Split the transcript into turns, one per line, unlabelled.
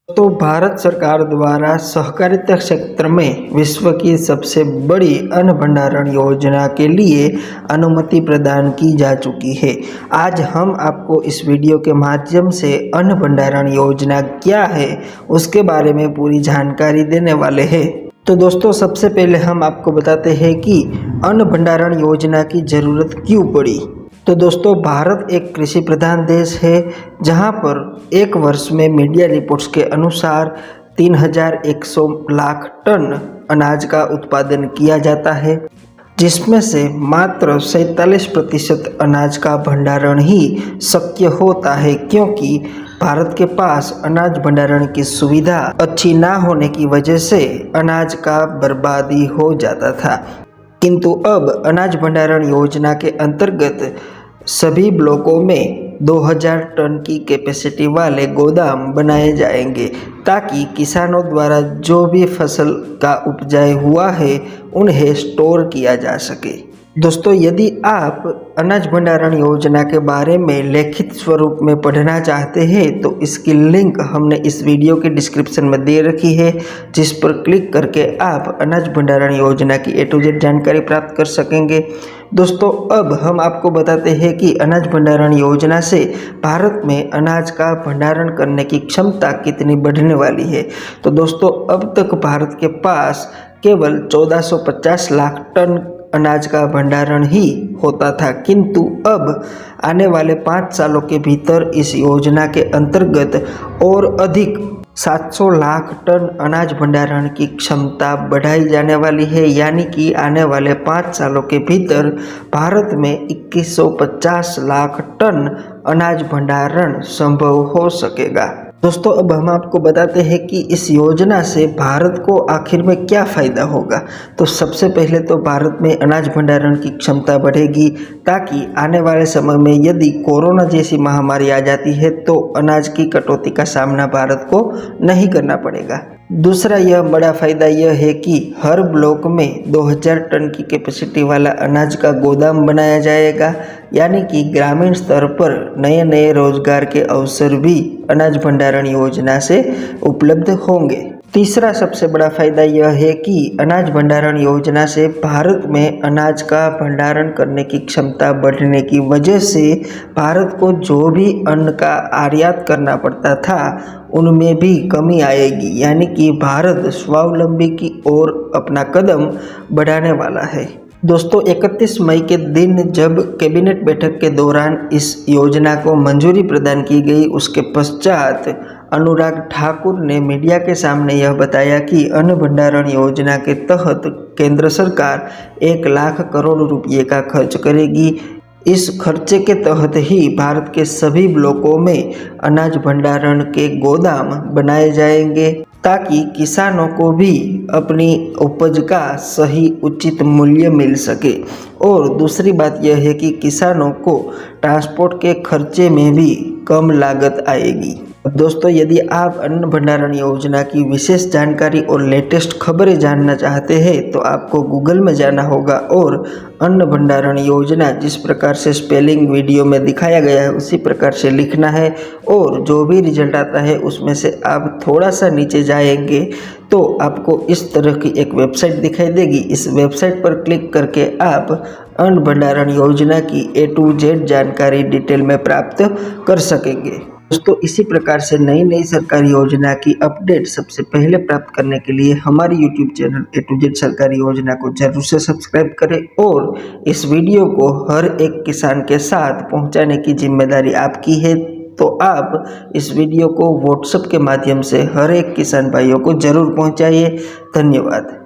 तो भारत सरकार द्वारा सहकारिता क्षेत्र में विश्व की सबसे बड़ी अन्न भंडारण योजना के लिए अनुमति प्रदान की जा चुकी है। आज हम आपको इस वीडियो के माध्यम से अन्न भंडारण योजना क्या है उसके बारे में पूरी जानकारी देने वाले हैं। तो दोस्तों, सबसे पहले हम आपको बताते हैं कि अन्न भंडारण योजना की ज़रूरत क्यों पड़ी। तो दोस्तों, भारत एक कृषि प्रधान देश है जहां पर एक वर्ष में मीडिया रिपोर्ट्स के अनुसार 3100 लाख टन अनाज का उत्पादन किया जाता है, जिसमें से मात्र 47% अनाज का भंडारण ही शक्य होता है, क्योंकि भारत के पास अनाज भंडारण की सुविधा अच्छी ना होने की वजह से अनाज का बर्बादी हो जाता था। किंतु अब अनाज भंडारण योजना के अंतर्गत सभी ब्लॉकों में 2000 टन की कैपेसिटी वाले गोदाम बनाए जाएंगे, ताकि किसानों द्वारा जो भी फसल का उपजाए हुआ है उन्हें स्टोर किया जा सके। दोस्तों, यदि आप अनाज भंडारण योजना के बारे में लिखित स्वरूप में पढ़ना चाहते हैं तो इसकी लिंक हमने इस वीडियो के डिस्क्रिप्शन में दे रखी है, जिस पर क्लिक करके आप अनाज भंडारण योजना की A to Z जानकारी प्राप्त कर सकेंगे। दोस्तों, अब हम आपको बताते हैं कि अनाज भंडारण योजना से भारत में अनाज का भंडारण करने की क्षमता कितनी बढ़ने वाली है। तो दोस्तों, अब तक भारत के पास केवल 1450 लाख टन अनाज का भंडारण ही होता था, किंतु अब आने वाले 5 सालों के भीतर इस योजना के अंतर्गत और अधिक 700 लाख टन अनाज भंडारण की क्षमता बढ़ाई जाने वाली है। यानी कि आने वाले 5 सालों के भीतर भारत में 2150 लाख टन अनाज भंडारण संभव हो सकेगा। दोस्तों, अब हम आपको बताते हैं कि इस योजना से भारत को आखिर में क्या फ़ायदा होगा। तो सबसे पहले तो भारत में अनाज भंडारण की क्षमता बढ़ेगी, ताकि आने वाले समय में यदि कोरोना जैसी महामारी आ जाती है तो अनाज की कटौती का सामना भारत को नहीं करना पड़ेगा। दूसरा यह बड़ा फ़ायदा यह है कि हर ब्लॉक में 2000 टन की कैपेसिटी वाला अनाज का गोदाम बनाया जाएगा, यानी कि ग्रामीण स्तर पर नए नए रोजगार के अवसर भी अनाज भंडारण योजना से उपलब्ध होंगे। तीसरा सबसे बड़ा फ़ायदा यह है कि अनाज भंडारण योजना से भारत में अनाज का भंडारण करने की क्षमता बढ़ने की वजह से भारत को जो भी अन्न का आयात करना पड़ता था उनमें भी कमी आएगी, यानी कि भारत स्वावलंबी की ओर अपना कदम बढ़ाने वाला है। दोस्तों, 31 मई के दिन जब कैबिनेट बैठक के दौरान इस योजना को मंजूरी प्रदान की गई, उसके पश्चात अनुराग ठाकुर ने मीडिया के सामने यह बताया कि अन्न भंडारण योजना के तहत केंद्र सरकार 1 लाख करोड़ रुपये का खर्च करेगी। इस खर्चे के तहत ही भारत के सभी ब्लॉकों में अनाज भंडारण के गोदाम बनाए जाएंगे, ताकि किसानों को भी अपनी उपज का सही उचित मूल्य मिल सके। और दूसरी बात यह है कि किसानों को ट्रांसपोर्ट के खर्चे में भी कम लागत आएगी। दोस्तों, यदि आप अन्न भंडारण योजना की विशेष जानकारी और लेटेस्ट खबरें जानना चाहते हैं तो आपको गूगल में जाना होगा और अन्न भंडारण योजना जिस प्रकार से स्पेलिंग वीडियो में दिखाया गया है उसी प्रकार से लिखना है, और जो भी रिजल्ट आता है उसमें से आप थोड़ा सा नीचे जाएंगे तो आपको इस तरह की एक वेबसाइट दिखाई देगी। इस वेबसाइट पर क्लिक करके आप अन्न भंडारण योजना की A to Z जानकारी डिटेल में प्राप्त कर सकेंगे। दोस्तों, इसी प्रकार से नई नई सरकारी योजना की अपडेट सबसे पहले प्राप्त करने के लिए हमारी YouTube channel A to Z सरकारी योजना को जरूर से सब्सक्राइब करें, और इस वीडियो को हर एक किसान के साथ पहुंचाने की जिम्मेदारी आपकी है। तो आप इस वीडियो को WhatsApp के माध्यम से हर एक किसान भाइयों को जरूर पहुंचाइए। धन्यवाद।